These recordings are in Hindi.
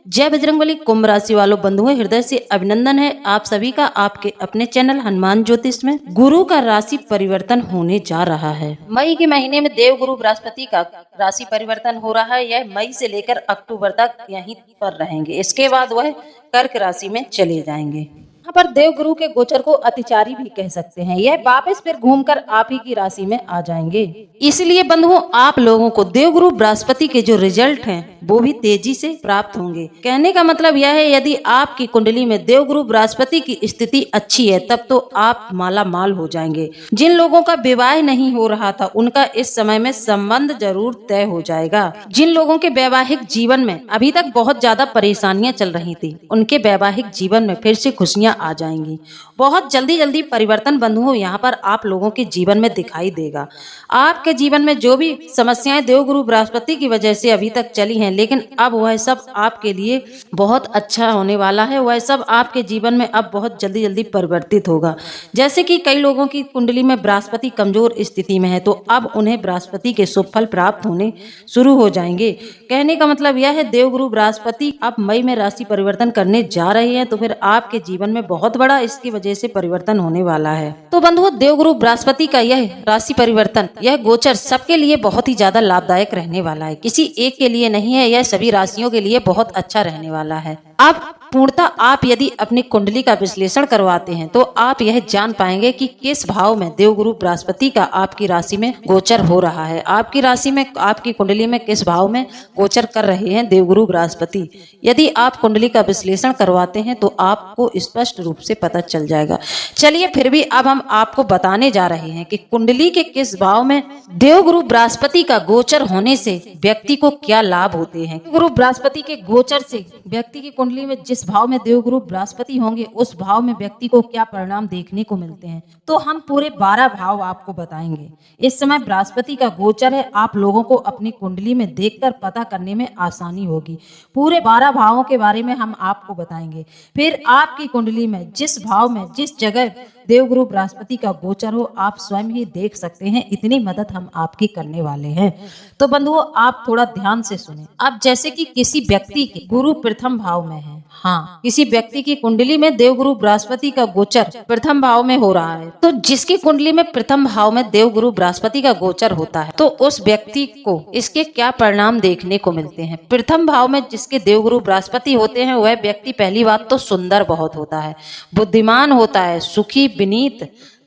जय बजरंगबली। कुंभ राशि वालों बंधुओं, हृदय से अभिनंदन है आप सभी का आपके अपने चैनल हनुमान ज्योतिष में। गुरु का राशि परिवर्तन होने जा रहा है। मई के महीने में देव गुरु बृहस्पति का राशि परिवर्तन हो रहा है। यह मई से लेकर अक्टूबर तक यहीं पर रहेंगे। इसके बाद वह कर्क राशि में चले जाएंगे। यहाँ पर देव गुरु के गोचर को अतिचारी भी कह सकते हैं। यह वापस फिर घूमकर आप ही की राशि में आ जाएंगे। इसलिए बंधुओं, आप लोगों को देव गुरु बृहस्पति के जो रिजल्ट हैं वो भी तेजी से प्राप्त होंगे। कहने का मतलब यह है, यदि आपकी कुंडली में देव गुरु बृहस्पति की स्थिति अच्छी है तब तो आप माला माल हो जाएंगे। जिन लोगों का विवाह नहीं हो रहा था उनका इस समय में संबंध जरूर तय हो जाएगा। जिन लोगों के वैवाहिक जीवन में अभी तक बहुत ज्यादा परेशानियां चल रही थी उनके वैवाहिक जीवन में फिर से खुशियां आ जाएंगी। बहुत जल्दी परिवर्तन बंधुओं यहाँ पर आप लोगों के जीवन में दिखाई देगा। आपके जीवन में जो भी समस्याएं देव गुरु बृहस्पति की वजह से अभी तक चली हैं, लेकिन अब वह सब आपके लिए बहुत अच्छा होने वाला है। वह सब आपके जीवन में अब बहुत जल्दी परिवर्तित होगा। जैसे कि कई लोगों की कुंडली में बृहस्पति कमजोर स्थिति में है तो अब उन्हें बृहस्पति के शुभ फल प्राप्त होने शुरू हो जाएंगे। कहने का मतलब यह है, देव गुरु बृहस्पति अब मई में राशि परिवर्तन करने जा रहे हैं तो फिर आपके जीवन में बहुत बड़ा इसकी वजह से परिवर्तन होने वाला है। तो बंधुओं, देवगुरु बृहस्पति का यह राशि परिवर्तन, यह गोचर सबके लिए बहुत ही ज्यादा लाभदायक रहने वाला है। किसी एक के लिए नहीं है, यह सभी राशियों के लिए बहुत अच्छा रहने वाला है। अब पूर्णतः आप यदि अपनी कुंडली का विश्लेषण करवाते हैं तो आप यह जान पाएंगे कि किस भाव में देवगुरु बृहस्पति का आपकी राशि में गोचर हो रहा है। आपकी राशि में, आपकी कुंडली में किस भाव में गोचर कर रहे हैं देवगुरु बृहस्पति। यदि आप कुंडली का विश्लेषण करवाते हैं तो आपको स्पष्ट रूप से पता चल जाएगा। चलिए फिर भी अब हम आपको बताने जा रहे हैं कि कुंडली के किस भाव में देवगुरु बृहस्पति का गोचर होने से व्यक्ति को क्या लाभ होते हैं। गुरु बृहस्पति के गोचर से व्यक्ति की कुंडली में जिस भाव में देवगुरु बृहस्पति होंगे उस भाव में व्यक्ति को क्या परिणाम देखने को मिलते हैं, तो हम पूरे 12 भाव आपको बताएंगे। इस समय बृहस्पति का गोचर है, आप लोगों को अपनी कुंडली में देखकर पता करने में आसानी होगी। पूरे 12 भावों के बारे में हम आपको बताएंगे। फिर आपकी कुंडली में जिस भाव में जिस जगह देवगुरु बृहस्पति का गोचर हो आप स्वयं ही देख सकते हैं। इतनी मदद हम आपकी करने वाले हैं। तो बंधुओं, आप थोड़ा ध्यान से सुने। अब जैसे कि किसी व्यक्ति के गुरु प्रथम भाव में है, हाँ, किसी व्यक्ति की कुंडली में देवगुरु बृहस्पति का गोचर प्रथम भाव में हो रहा है, तो जिसकी कुंडली में प्रथम भाव में देवगुरु बृहस्पति का गोचर होता है तो उस व्यक्ति को इसके क्या परिणाम देखने को मिलते हैं। प्रथम भाव में जिसके देवगुरु बृहस्पति होते हैं वह व्यक्ति पहली बात तो सुंदर बहुत होता है, बुद्धिमान होता है, सुखी, विनीत,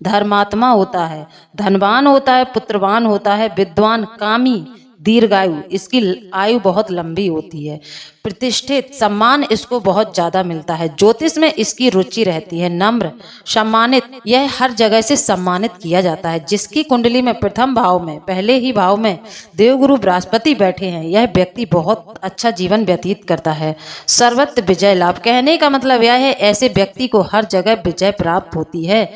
धर्मात्मा होता है, धनवान होता है, पुत्रवान होता है, विद्वान, कामी, दीर्घायु, इसकी आयु बहुत लंबी होती है, प्रतिष्ठित, सम्मान इसको बहुत ज्यादा मिलता है, ज्योतिष में इसकी रुचि रहती है, नम्र, सम्मानित, यह हर जगह से सम्मानित किया जाता है। जिसकी कुंडली में प्रथम भाव में, पहले ही भाव में देवगुरु बृहस्पति बैठे हैं यह व्यक्ति बहुत अच्छा जीवन व्यतीत करता है, सर्वत्र विजय लाभ। कहने का मतलब यह है, ऐसे व्यक्ति को हर जगह विजय प्राप्त होती है,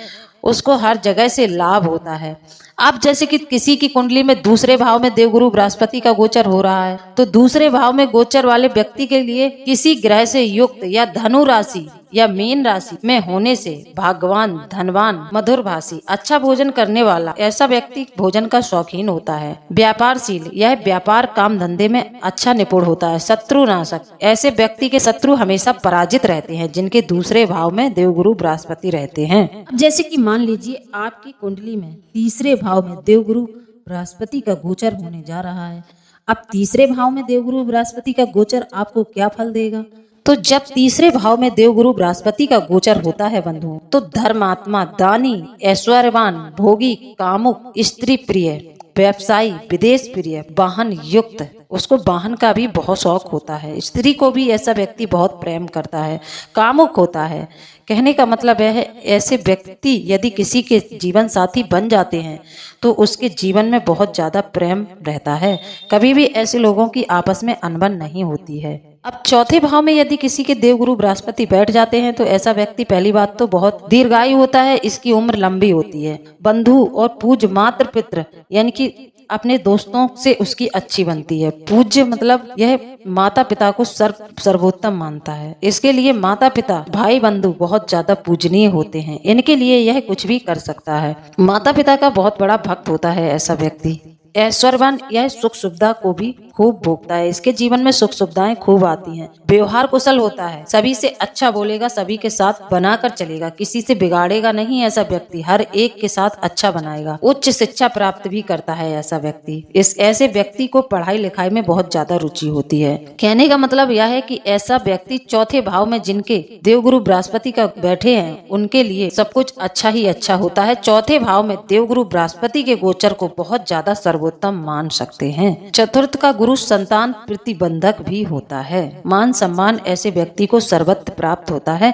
उसको हर जगह से लाभ होता है। अब जैसे कि किसी की कुंडली में दूसरे भाव में देवगुरु बृहस्पति का गोचर हो रहा है तो दूसरे भाव में गोचर वाले व्यक्ति के लिए किसी ग्रह से युक्त या धनु राशि या मीन राशि में होने से भाग्यवान, धनवान, मधुरभाषी, अच्छा भोजन करने वाला, ऐसा व्यक्ति भोजन का शौकीन होता है। व्यापारशील, यह व्यापार काम धंधे में अच्छा निपुण होता है। शत्रुनाशक, ऐसे व्यक्ति के शत्रु हमेशा पराजित रहते हैं जिनके दूसरे भाव में देवगुरु बृहस्पति रहते हैं। जैसे कि मान लीजिए आपकी कुंडली में तीसरे भाव में देवगुरु बृहस्पति का गोचर होने जा रहा है। अब तीसरे भाव में देवगुरु बृहस्पति का गोचर आपको क्या फल देगा। तो जब तीसरे भाव में देवगुरु बृहस्पति का गोचर होता है बंधुओं, तो धर्मात्मा, दानी, ऐश्वर्यवान, भोगी, कामुक, स्त्री प्रिय, व्यवसायी, विदेश प्रिय, वाहन युक्त, उसको वाहन का भी बहुत शौक होता है। स्त्री को भी ऐसा व्यक्ति बहुत प्रेम करता है, कामुक होता है। कहने का मतलब यह है, ऐसे व्यक्ति यदि किसी के जीवन साथी बन जाते हैं तो उसके जीवन में बहुत ज्यादा प्रेम रहता है। कभी भी ऐसे लोगों की आपस में अनबन नहीं होती है। अब चौथे भाव में यदि किसी के देवगुरु बृहस्पति बैठ जाते हैं तो ऐसा व्यक्ति पहली बात तो बहुत दीर्घायु होता है, इसकी उम्र लंबी होती है, बंधु और पूज्य मात्र पित्र यानी कि अपने दोस्तों से उसकी अच्छी बनती है। पूज्य मतलब यह माता पिता को सर्वोत्तम मानता है। इसके लिए माता पिता, भाई बंधु बहुत ज्यादा पूजनीय होते हैं। इनके लिए यह कुछ भी कर सकता है। माता पिता का बहुत बड़ा भक्त होता है ऐसा व्यक्ति। ऐश्वर्यवान, यह सुख सुविधा को भी खूब भोगता है। इसके जीवन में सुख सुविधाएं खूब आती हैं। व्यवहार कुशल होता है, सभी से अच्छा बोलेगा, सभी के साथ बनाकर चलेगा, किसी से बिगाड़ेगा नहीं। ऐसा व्यक्ति हर एक के साथ अच्छा बनाएगा। उच्च शिक्षा प्राप्त भी करता है ऐसा व्यक्ति। इस ऐसे व्यक्ति को पढ़ाई लिखाई में बहुत ज्यादा रुचि होती है। कहने का मतलब यह है कि ऐसा व्यक्ति चौथे भाव में जिनके देवगुरु बृहस्पति का बैठे हैं, उनके लिए सब कुछ अच्छा ही अच्छा होता है। चौथे भाव में देवगुरु बृहस्पति के गोचर को बहुत ज्यादा सर्वोत्तम मान सकते हैं। चतुर्थ का गुरु संतान प्रतिबंधक भी होता है। मान सम्मान ऐसे व्यक्ति को सर्वत्र प्राप्त होता है।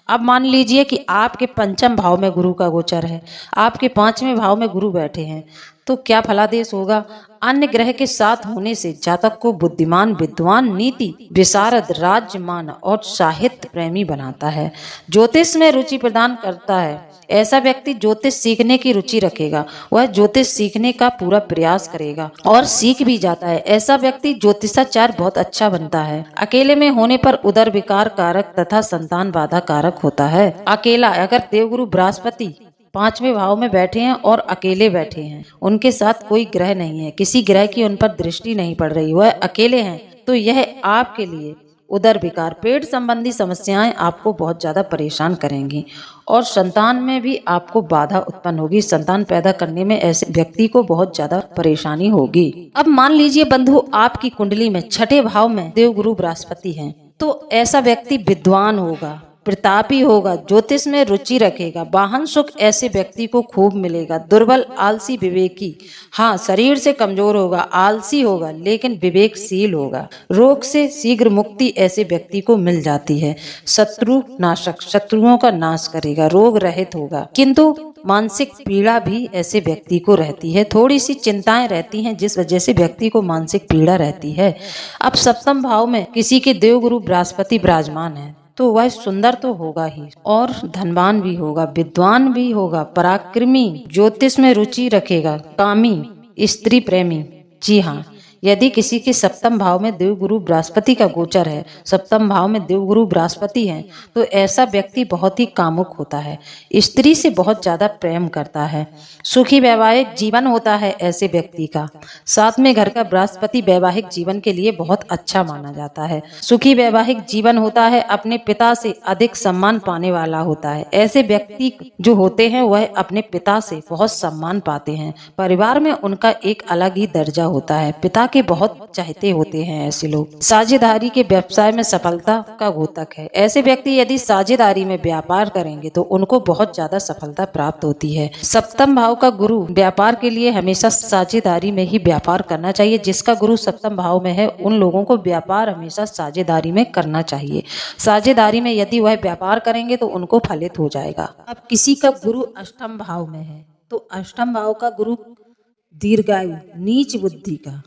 अब मान लीजिए कि आपके पंचम भाव में गुरु का गोचर है, आपके पांचवें भाव में गुरु बैठे हैं, तो क्या फलादेश होगा? अन्य ग्रह के साथ होने से जातक को बुद्धिमान, विद्वान, नीति विशारद, राज्यमान और साहित्य प्रेमी बनाता है। ज्योतिष में रुचि प्रदान करता है। ऐसा व्यक्ति ज्योतिष सीखने की रुचि रखेगा। वह ज्योतिष सीखने का पूरा प्रयास करेगा और सीख भी जाता है। ऐसा व्यक्ति ज्योतिषाचार्य बहुत अच्छा बनता है। अकेले में होने पर उदर विकार कारक तथा संतान बाधा कारक होता है। अकेला, अगर देवगुरु बृहस्पति पांचवें भाव में बैठे हैं और अकेले बैठे हैं, उनके साथ कोई ग्रह नहीं है, किसी ग्रह की उन पर दृष्टि नहीं पड़ रही, वह अकेले हैं, तो यह आपके लिए उदर विकार, पेट संबंधी समस्याएं आपको बहुत ज्यादा परेशान करेंगी और संतान में भी आपको बाधा उत्पन्न होगी। संतान पैदा करने में ऐसे व्यक्ति को बहुत ज्यादा परेशानी होगी। अब मान लीजिए बंधु, आपकी कुंडली में छठे भाव में देवगुरु बृहस्पति हैं, तो ऐसा व्यक्ति विद्वान होगा, प्रतापी होगा, ज्योतिष में रुचि रखेगा, वाहन सुख ऐसे व्यक्ति को खूब मिलेगा। दुर्बल, आलसी, विवेकी, हाँ शरीर से कमजोर होगा, आलसी होगा, लेकिन विवेकशील होगा। रोग से शीघ्र मुक्ति ऐसे व्यक्ति को मिल जाती है। शत्रु नाशक, शत्रुओं का नाश करेगा, रोग रहित होगा। किंतु मानसिक पीड़ा भी ऐसे व्यक्ति को रहती है। थोड़ी सी चिंताएं रहती हैं जिस वजह से व्यक्ति को मानसिक पीड़ा रहती है। अब सप्तम भाव में किसी के देवगुरु बृहस्पति विराजमान है, तो वह सुंदर तो होगा ही और धनवान भी होगा, विद्वान भी होगा, पराक्रमी, ज्योतिष में रुचि रखेगा, कामी, स्त्री प्रेमी। जी हाँ, यदि किसी के सप्तम भाव में देवगुरु बृहस्पति का गोचर है, सप्तम भाव में देवगुरु बृहस्पति हैं, तो ऐसा व्यक्ति बहुत ही कामुक होता है, स्त्री से बहुत ज्यादा प्रेम करता है, सुखी वैवाहिक जीवन होता है ऐसे व्यक्ति का। साथ में घर का बृहस्पति वैवाहिक जीवन के लिए बहुत अच्छा माना जाता है। सुखी वैवाहिक जीवन होता है, अपने पिता से अधिक सम्मान पाने वाला होता है। ऐसे व्यक्ति जो होते हैं वह अपने पिता से बहुत सम्मान पाते हैं। परिवार में उनका एक अलग ही दर्जा होता है, पिता के बहुत चाहते होते हैं ऐसे लोग। साझेदारी के व्यवसाय में सफलता का घोतक है। ऐसे व्यक्ति यदि साझेदारी में व्यापार करेंगे तो उनको बहुत ज्यादा सफलता प्राप्त होती है। सप्तम भाव का गुरु व्यापार के लिए हमेशा साझेदारी में ही व्यापार करना चाहिए। जिसका गुरु सप्तम भाव में है उन लोगों को व्यापार हमेशा साझेदारी में करना चाहिए। साझेदारी में यदि वह व्यापार करेंगे तो उनको फलित हो जाएगा। अब किसी का गुरु अष्टम भाव में है, तो अष्टम भाव का गुरु दीर्घायु, नीच बुद्धि का।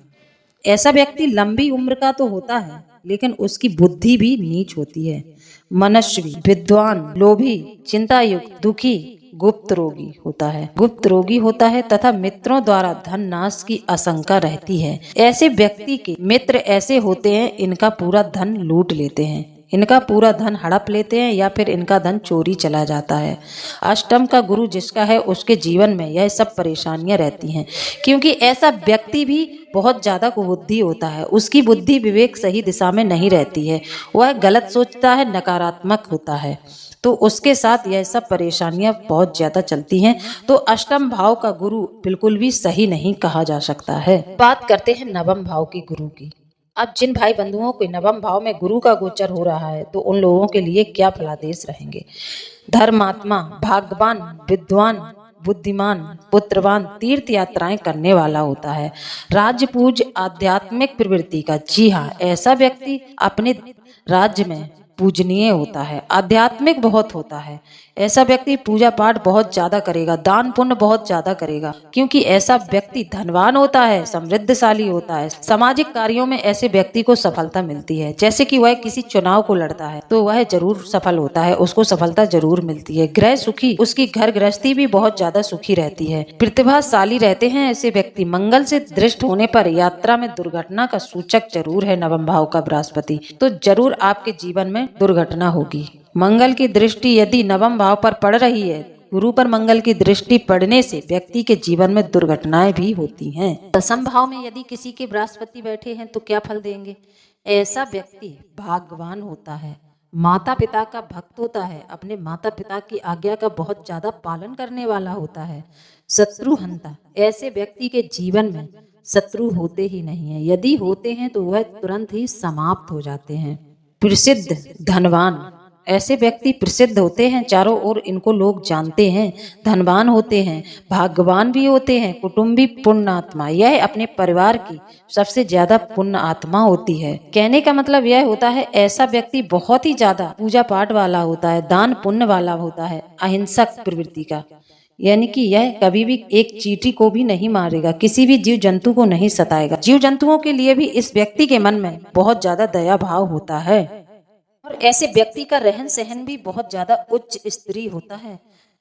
ऐसा व्यक्ति लंबी उम्र का तो होता है, लेकिन उसकी बुद्धि भी नीच होती है। मनस्वी, विद्वान, लोभी, चिंतायुक्त, दुखी, गुप्त रोगी होता है। गुप्त रोगी होता है तथा मित्रों द्वारा धन नाश की आशंका रहती है। ऐसे व्यक्ति के मित्र ऐसे होते हैं, इनका पूरा धन लूट लेते हैं, इनका पूरा धन हड़प लेते हैं या फिर इनका धन चोरी चला जाता है। अष्टम का गुरु जिसका है उसके जीवन में यह सब परेशानियां रहती हैं, क्योंकि ऐसा व्यक्ति भी बहुत ज्यादा कुबुद्धि होता है। उसकी बुद्धि विवेक सही दिशा में नहीं रहती है, वह गलत सोचता है, नकारात्मक होता है, तो उसके साथ यह सब परेशानियां बहुत ज्यादा चलती हैं। तो अष्टम भाव का गुरु बिल्कुल भी सही नहीं कहा जा सकता है। बात करते हैं नवम भाव के गुरु की। अब जिन भाई बंधुओं के नवम भाव में गुरु का गोचर हो रहा है तो उन लोगों के लिए क्या फलादेश रहेंगे। धर्मात्मा, भाग्यवान, विद्वान, बुद्धिमान, पुत्रवान, तीर्थ यात्राएं करने वाला होता है। राज्य पूज्य, आध्यात्मिक प्रवृत्ति का। जी हाँ, ऐसा व्यक्ति अपने राज्य में पूजनीय होता है, आध्यात्मिक बहुत होता है। ऐसा व्यक्ति पूजा पाठ बहुत ज्यादा करेगा, दान पुण्य बहुत ज्यादा करेगा, क्योंकि ऐसा व्यक्ति धनवान होता है, समृद्धशाली होता है। सामाजिक कार्यों में ऐसे व्यक्ति को सफलता मिलती है। जैसे कि वह किसी चुनाव को लड़ता है तो वह जरूर सफल होता है, उसको सफलता जरूर मिलती है। ग्रह सुखी, उसकी घर गृहस्थी भी बहुत ज्यादा सुखी रहती है। प्रतिभाशाली रहते हैं ऐसे व्यक्ति। मंगल से दृष्ट होने पर यात्रा में दुर्घटना का सूचक जरूर है नवम भाव का बृहस्पति, तो जरूर आपके जीवन में दुर्घटना होगी। मंगल की दृष्टि यदि नवम भाव पर पड़ रही है गुरु पर मंगल की दृष्टि पड़ने से व्यक्ति के जीवन में दुर्घटनाएं भी होती हैं। दशम भाव में यदि किसी के बृहस्पति बैठे हैं तो क्या फल देंगे? ऐसा व्यक्ति भाग्यवान होता है, माता पिता का भक्त होता है, अपने माता पिता की आज्ञा का बहुत ज्यादा पालन करने वाला होता है, शत्रुहंता। ऐसे व्यक्ति के जीवन में शत्रु होते ही नहीं है, यदि होते हैं तो वह तुरंत ही समाप्त हो जाते हैं। प्रसिद्ध धनवान, ऐसे व्यक्ति प्रसिद्ध होते हैं, चारों ओर इनको लोग जानते हैं, धनवान होते हैं, भाग्यवान भी होते हैं, कुटुंबी पुण्य आत्मा। यह अपने परिवार की सबसे ज्यादा पुण्य आत्मा होती है। कहने का मतलब यह होता है ऐसा व्यक्ति बहुत ही ज्यादा पूजा पाठ वाला होता है, दान पुण्य वाला होता है, अहिंसक प्रवृत्ति का, यानी कि यह कभी भी एक चींटी को भी नहीं मारेगा, किसी भी जीव जंतु को नहीं सताएगा। जीव जंतुओं के लिए भी इस व्यक्ति के मन में बहुत ज्यादा दया भाव होता है और ऐसे व्यक्ति का रहन सहन भी बहुत ज्यादा उच्च स्तरीय होता है।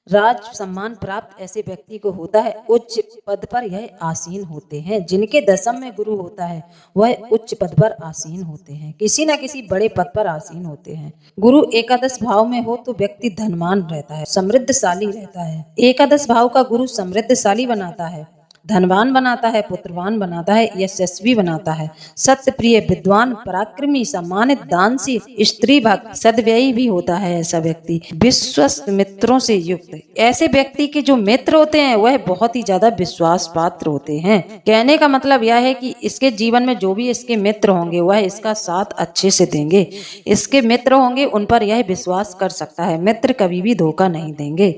राज सम्मान प्राप्त ऐसे व्यक्ति को होता है। उच्च पद पर यह आसीन होते हैं। जिनके दशम में गुरु होता है वह उच्च पद पर आसीन होते हैं, किसी न किसी बड़े पद पर आसीन होते हैं। गुरु एकादश भाव में हो तो व्यक्ति धनवान रहता है, समृद्धशाली रहता है। एकादश भाव का गुरु समृद्धशाली बनाता है, धनवान बनाता है, पुत्रवान बनाता है, यशस्वी बनाता है, सत्य प्रिय, विद्वान, पराक्रमी, सम्मानित, दानशील, स्त्री भक्त, सद्व्ययी भी होता है। ऐसा व्यक्ति विश्वस्त मित्रों से युक्त। ऐसे व्यक्ति के जो मित्र होते हैं वह बहुत ही ज्यादा विश्वास पात्र होते हैं। कहने का मतलब यह है कि इसके जीवन में जो भी इसके मित्र होंगे वह इसका साथ अच्छे से देंगे। इसके मित्र होंगे उन पर यह विश्वास कर सकता है, मित्र कभी भी धोखा नहीं देंगे।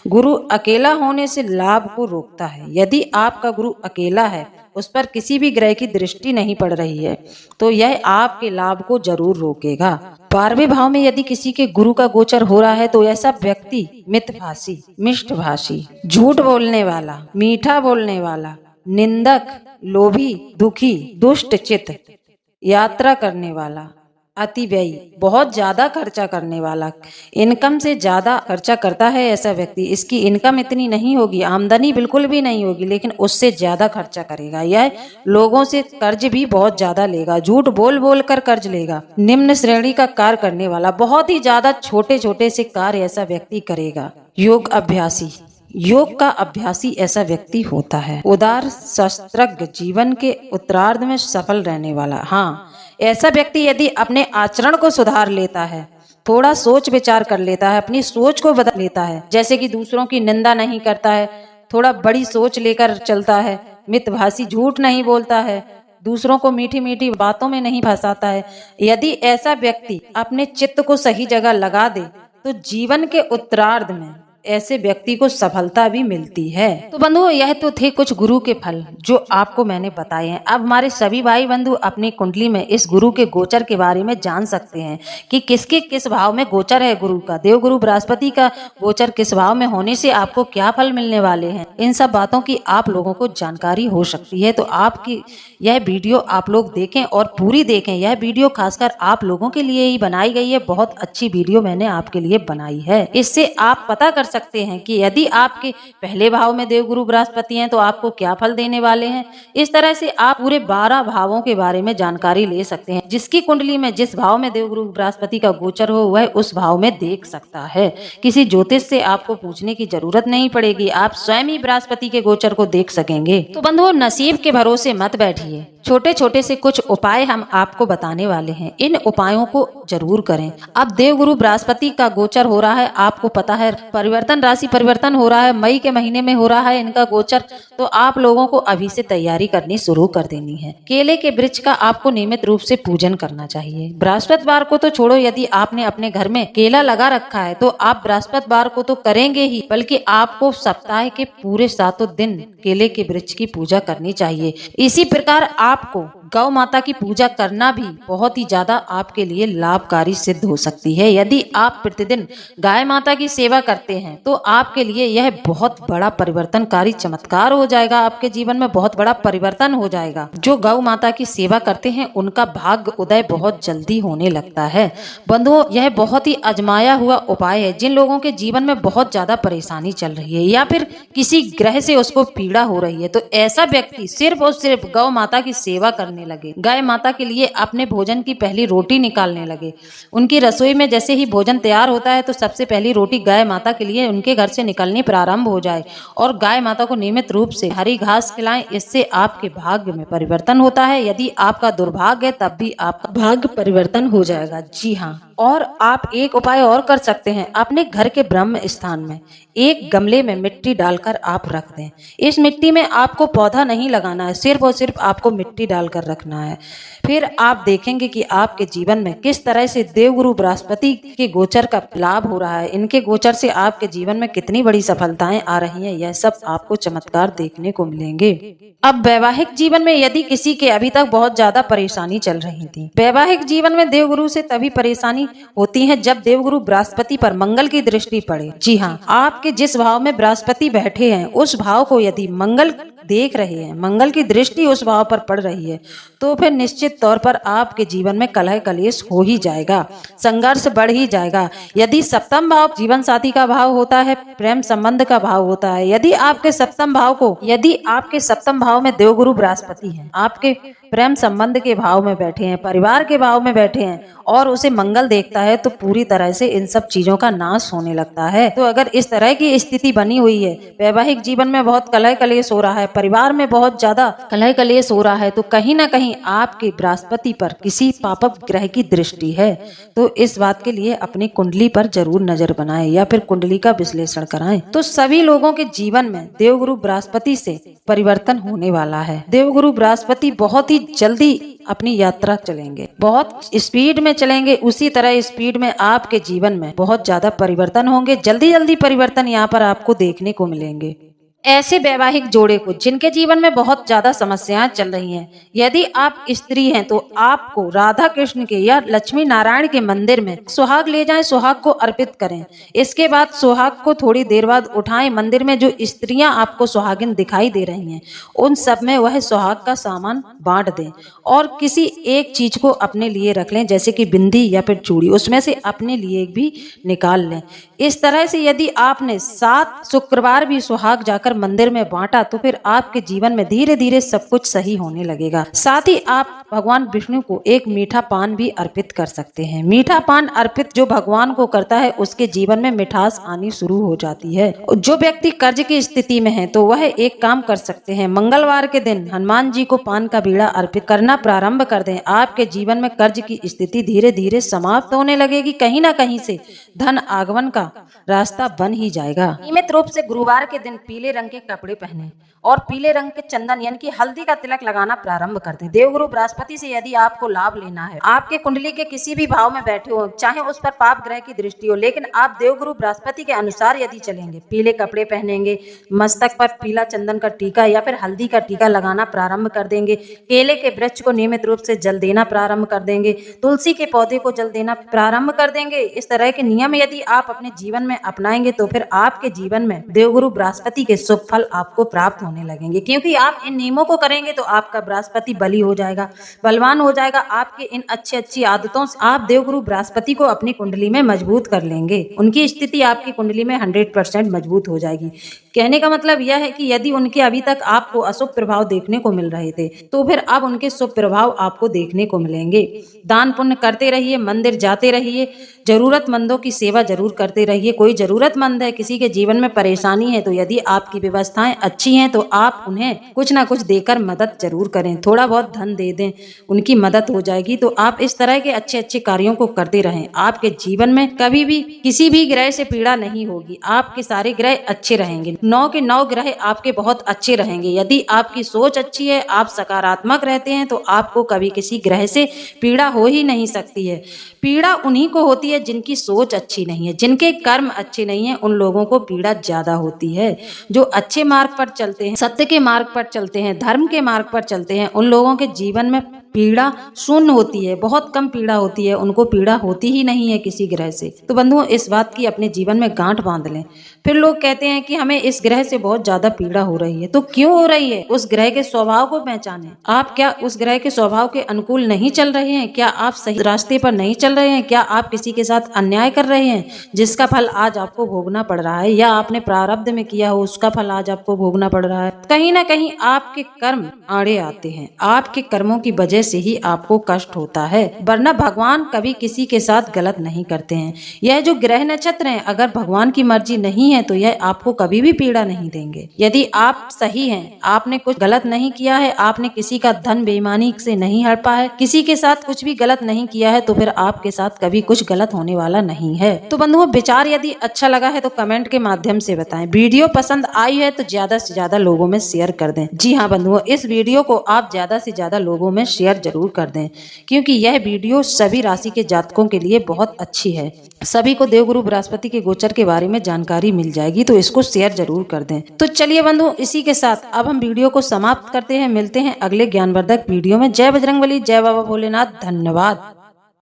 गुरु अकेला होने से लाभ को रोकता है। यदि आपका गुरु अकेला है, उस पर किसी भी ग्रह की दृष्टि नहीं पड़ रही है, तो यह आपके लाभ को जरूर रोकेगा। 12वें भाव में यदि किसी के गुरु का गोचर हो रहा है तो ऐसा व्यक्ति मितभाषी, मिष्टभाषी, झूठ बोलने वाला, मीठा बोलने वाला, निंदक, लोभी, दुखी, दुष्ट चित्त, यात्रा करने वाला, अतिव्ययी, बहुत ज्यादा खर्चा करने वाला, इनकम से ज्यादा खर्चा करता है ऐसा व्यक्ति। इसकी इनकम इतनी नहीं होगी, आमदनी बिल्कुल भी नहीं होगी, लेकिन उससे ज्यादा खर्चा करेगा। यह लोगों से कर्ज भी बहुत ज्यादा लेगा, झूठ बोल बोल कर कर्ज लेगा। निम्न श्रेणी का कार्य करने वाला, बहुत ही ज्यादा छोटे छोटे से कार्य ऐसा व्यक्ति करेगा। योग अभ्यासी, योग का अभ्यासी ऐसा व्यक्ति होता है। उदार, शस्त्रज्ञ, जीवन के उत्तरार्ध में सफल रहने वाला। हाँ, ऐसा व्यक्ति यदि अपने आचरण को सुधार लेता है, थोड़ा सोच विचार कर लेता है, अपनी सोच को बदल लेता है, जैसे कि दूसरों की निंदा नहीं करता है, थोड़ा बड़ी सोच लेकर चलता है, मितभाषी, झूठ नहीं बोलता है, दूसरों को मीठी मीठी बातों में नहीं फंसाता है, यदि ऐसा व्यक्ति अपने चित्त को सही जगह लगा दे तो जीवन के उत्तरार्ध में ऐसे व्यक्ति को सफलता भी मिलती है। तो बंधुओं, यह तो थे कुछ गुरु के फल जो आपको मैंने बताए हैं। अब हमारे सभी भाई बंधु अपनी कुंडली में इस गुरु के गोचर के बारे में जान सकते हैं कि किसके किस भाव में गोचर है गुरु का। देवगुरु बृहस्पति का गोचर किस भाव में होने से आपको क्या फल मिलने वाले हैं, इन सब बातों की आप लोगों को जानकारी हो सकती है। तो आपकी यह वीडियो आप लोग देखें और पूरी देखें। यह वीडियो खासकर आप लोगों के लिए ही बनाई गई है, बहुत अच्छी वीडियो मैंने आपके लिए बनाई है। इससे आप पता कर सकते हैं कि यदि आपके पहले भाव में देवगुरु बृहस्पति हैं तो आपको क्या फल देने वाले हैं। इस तरह से आप पूरे 12 भावों के बारे में जानकारी ले सकते हैं। जिसकी कुंडली में जिस भाव में देवगुरु बृहस्पति का गोचर हो वह उस भाव में देख सकता है। किसी ज्योतिष से आपको पूछने की जरूरत नहीं पड़ेगी, आप स्वयं ही बृहस्पति के गोचर को देख सकेंगे। तो बंधुओं, नसीब के भरोसे मत बैठिए। छोटे छोटे से कुछ उपाय हम आपको बताने वाले हैं, इन उपायों को जरूर करें। अब देवगुरु बृहस्पति का गोचर हो रहा है, आपको पता है परिवर्तन, राशि परिवर्तन हो रहा है, मई के महीने में हो रहा है इनका गोचर। तो आप लोगों को अभी से तैयारी करनी शुरू कर देनी है। केले के वृक्ष का आपको नियमित रूप से पूजन करना चाहिए। बृहस्पतिवार को तो छोड़ो, यदि आपने अपने घर में केला लगा रखा है तो आप बृहस्पतिवार को तो करेंगे ही, बल्कि आपको सप्ताह के पूरे 7 दिन केले के वृक्ष की पूजा करनी चाहिए। इसी प्रकार आपको गौ माता की पूजा करना भी बहुत ही ज्यादा आपके लिए लाभकारी सिद्ध हो सकती है। यदि आप प्रतिदिन गाय माता की सेवा करते हैं तो आपके लिए यह बहुत बड़ा परिवर्तनकारी चमत्कार हो जाएगा, आपके जीवन में बहुत बड़ा परिवर्तन हो जाएगा। जो गौ माता की सेवा करते हैं उनका भाग्य उदय बहुत जल्दी होने लगता है। बंधुओं, यह बहुत ही आजमाया हुआ उपाय है। जिन लोगों के जीवन में बहुत ज्यादा परेशानी चल रही है या फिर किसी ग्रह से उसको पीड़ा हो रही है, तो ऐसा व्यक्ति सिर्फ और सिर्फ गौ माता की सेवा करने करने लगे। गाय माता के लिए अपने भोजन की पहली रोटी निकालने लगे। उनकी रसोई में जैसे ही भोजन तैयार होता है तो सबसे पहली रोटी गाय माता के लिए उनके घर से निकलनी प्रारंभ हो जाए और गाय माता को नियमित रूप से हरी घास खिलाएं। इससे आपके भाग्य में परिवर्तन होता है। यदि आपका दुर्भाग्य है तब भी आपका भाग्य परिवर्तन हो जाएगा। जी हाँ, और आप एक उपाय और कर सकते हैं। अपने घर के ब्रह्म स्थान में एक गमले में मिट्टी डालकर आप रख दें। इस मिट्टी में आपको पौधा नहीं लगाना है, सिर्फ और सिर्फ आपको मिट्टी डालकर रखना है। फिर आप देखेंगे कि आपके जीवन में किस तरह से देवगुरु बृहस्पति के गोचर का लाभ हो रहा है। इनके गोचर से आपके जीवन में कितनी बड़ी सफलताएं आ रही हैं, यह सब आपको चमत्कार देखने को मिलेंगे। अब वैवाहिक जीवन में यदि किसी के अभी तक बहुत ज्यादा परेशानी चल रही थी, वैवाहिक जीवन में देवगुरु से तभी परेशानी होती है जब देवगुरु बृहस्पति पर मंगल की दृष्टि पड़े। जी हाँ, आपके जिस भाव में बृहस्पति बैठे हैं उस भाव को यदि मंगल देख रहे हैं, मंगल की दृष्टि उस भाव पर पड़ रही है, तो फिर निश्चित तौर पर आपके जीवन में कलह कलेश हो ही जाएगा, संघर्ष बढ़ ही जाएगा। यदि सप्तम भाव जीवन साथी का भाव होता है, प्रेम संबंध का भाव होता है, यदि आपके सप्तम भाव में देवगुरु बृहस्पति हैं, आपके प्रेम संबंध के भाव में बैठे हैं, परिवार के भाव में बैठे हैं और उसे मंगल देखता है, तो पूरी तरह से इन सब चीजों का नाश होने लगता है। तो अगर इस तरह की स्थिति बनी हुई है, वैवाहिक जीवन में बहुत कलह कलेश हो रहा है, परिवार में बहुत ज्यादा कलह कलेश हो रहा है, तो कहीं ना कहीं आपके बृहस्पति पर किसी पापक ग्रह की दृष्टि है। तो इस बात के लिए अपनी कुंडली पर जरूर नजर बनाएं या फिर कुंडली का विश्लेषण कराएं। तो सभी लोगों के जीवन में देवगुरु बृहस्पति से परिवर्तन होने वाला है। देवगुरु बृहस्पति बहुत ही जल्दी अपनी यात्रा चलेंगे, बहुत स्पीड में चलेंगे। उसी तरह स्पीड में आपके जीवन में बहुत ज्यादा परिवर्तन होंगे, जल्दी जल्दी परिवर्तन यहाँ पर आपको देखने को मिलेंगे। ऐसे वैवाहिक जोड़े को जिनके जीवन में बहुत ज्यादा समस्याएं चल रही हैं, यदि आप स्त्री हैं तो आपको राधा कृष्ण के या लक्ष्मी नारायण के मंदिर में सुहाग ले जाएं, सुहाग को अर्पित करें। इसके बाद सुहाग को थोड़ी देर बाद उठाएं। मंदिर में जो स्त्रियां आपको सुहागिन दिखाई दे रही हैं उन सब में वह सुहाग का सामान बांट दें और किसी एक चीज को अपने लिए रख लें, जैसे कि बिंदी या फिर चूड़ी, उसमें से अपने लिए भी निकाल लें। इस तरह से यदि आपने 7 शुक्रवार भी सुहाग जाकर मंदिर में बांटा तो फिर आपके जीवन में धीरे धीरे सब कुछ सही होने लगेगा। साथ ही आप भगवान विष्णु को एक मीठा पान भी अर्पित कर सकते हैं। मीठा पान अर्पित जो भगवान को करता है उसके जीवन में मिठास आनी शुरू हो जाती है। जो व्यक्ति कर्ज की स्थिति में है तो वह एक काम कर सकते हैं, मंगलवार के दिन हनुमान जी को पान का बीड़ा अर्पित करना प्रारंभ कर दें। आपके जीवन में कर्ज की स्थिति धीरे धीरे समाप्त होने लगेगी, कहीं ना कहीं से धन आगमन का रास्ता बन ही जाएगा। नियमित रूप से गुरुवार के दिन पीले रंग के कपड़े पहने और पीले रंग के चंदन यानी कि हल्दी का तिलक लगाना प्रारंभ कर दें। देवगुरु बृहस्पति से यदि आपको लाभ लेना है, आपके कुंडली के किसी भी भाव में बैठे हो, चाहे उस पर पाप ग्रह की दृष्टि हो, लेकिन आप देवगुरु बृहस्पति के अनुसार यदि चलेंगे, पीले कपड़े पहनेंगे, मस्तक पर पीला चंदन का टीका या फिर हल्दी का टीका लगाना प्रारंभ कर देंगे, केले के वृक्ष को नियमित रूप से जल देना प्रारंभ कर देंगे, तुलसी के पौधे को जल देना प्रारंभ कर देंगे। इस तरह के नियम यदि आप अपने जीवन में अपनाएंगे तो फिर आपके जीवन में देवगुरु बृहस्पति के शुभ फल आपको प्राप्त होने लगेंगे, क्योंकि आप इन नियमों को करेंगे तो आपका बृहस्पति बली हो जाएगा, बलवान हो जाएगा। आपके इन अच्छी आदतों से आप देवगुरु बृहस्पति को अपनी कुंडली में मजबूत कर लेंगे। उनकी स्थिति आपकी कुंडली में 100% मजबूत हो जाएगी। कहने का मतलब यह है कि यदि उनके अभी तक आपको अशुभ प्रभाव देखने को मिल रहे थे तो फिर अब उनके शुभ प्रभाव आपको देखने को मिलेंगे। दान पुण्य करते रहिए, मंदिर जाते रहिए, जरूरतमंदों की सेवा जरूर करते रहिए। कोई जरूरतमंद है, किसी के जीवन में परेशानी है, तो यदि आपकी व्यवस्थाएं अच्छी हैं तो आप उन्हें कुछ ना कुछ देकर मदद जरूर करें, थोड़ा बहुत धन दे दें, उनकी मदद हो जाएगी। तो आप इस तरह के अच्छे कार्यों को करते रहें। आपके जीवन में कभी भी किसी भी ग्रह से पीड़ा नहीं होगी, आपके सारे ग्रह अच्छे रहेंगे। 9 के 9 ग्रह आपके बहुत अच्छे रहेंगे। यदि आपकी सोच अच्छी है, आप सकारात्मक रहते हैं, तो आपको कभी किसी ग्रह से पीड़ा हो ही नहीं सकती है। पीड़ा उन्हीं को होती है जिनकी सोच अच्छी नहीं है, जिनके कर्म अच्छे नहीं है, उन लोगों को पीड़ा ज्यादा होती है। जो अच्छे मार्ग पर चलते हैं, सत्य के मार्ग पर चलते हैं, धर्म के मार्ग पर चलते हैं, उन लोगों के जीवन में पीड़ा शून्य होती है, बहुत कम पीड़ा होती है, उनको पीड़ा होती ही नहीं है किसी ग्रह से। तो बंधुओं, इस बात की अपने जीवन में गांठ बांध लें। फिर लोग कहते हैं कि हमें इस ग्रह से बहुत ज्यादा पीड़ा हो रही है, तो क्यों हो रही है? उस ग्रह के स्वभाव को पहचानें। आप क्या उस ग्रह के स्वभाव के अनुकूल नहीं चल रहे हैं? क्या आप सही रास्ते पर नहीं चल रहे हैं? क्या आप किसी के साथ अन्याय कर रहे हैं जिसका फल आज आपको भोगना पड़ रहा है, या आपने प्रारब्ध में किया हो उसका फल आज आपको भोगना पड़ रहा है? कहीं ना कहीं आपके कर्म आड़े आते हैं, आपके कर्मों की वजह से ही आपको कष्ट होता है, वरना भगवान कभी किसी के साथ गलत नहीं करते हैं। यह जो ग्रह नक्षत्र हैं, अगर भगवान की मर्जी नहीं है तो यह आपको कभी भी पीड़ा नहीं देंगे। यदि आप सही हैं, आपने कुछ गलत नहीं किया है, आपने किसी का धन बेईमानी से नहीं हड़पा है, किसी के साथ कुछ भी गलत नहीं किया है, तो फिर आपके साथ कभी कुछ गलत होने वाला नहीं है। तो बंधुओं, विचार यदि अच्छा लगा है तो कमेंट के माध्यम से बताएं। वीडियो पसंद आई है तो ज्यादा से ज्यादा लोगों में शेयर कर दें। जी हाँ बंधुओं, इस वीडियो को आप ज्यादा से ज्यादा लोगों में शेयर जरूर कर दें, क्योंकि यह वीडियो सभी राशि के जातकों के लिए बहुत अच्छी है। सभी को देवगुरु बृहस्पति के गोचर के बारे में जानकारी मिल जाएगी, तो इसको शेयर जरूर कर दें। तो चलिए बंधुओं, इसी के साथ अब हम वीडियो को समाप्त करते हैं। मिलते हैं अगले ज्ञानवर्धक वीडियो में। जय बजरंगबली, जय बाबा भोलेनाथ, धन्यवाद।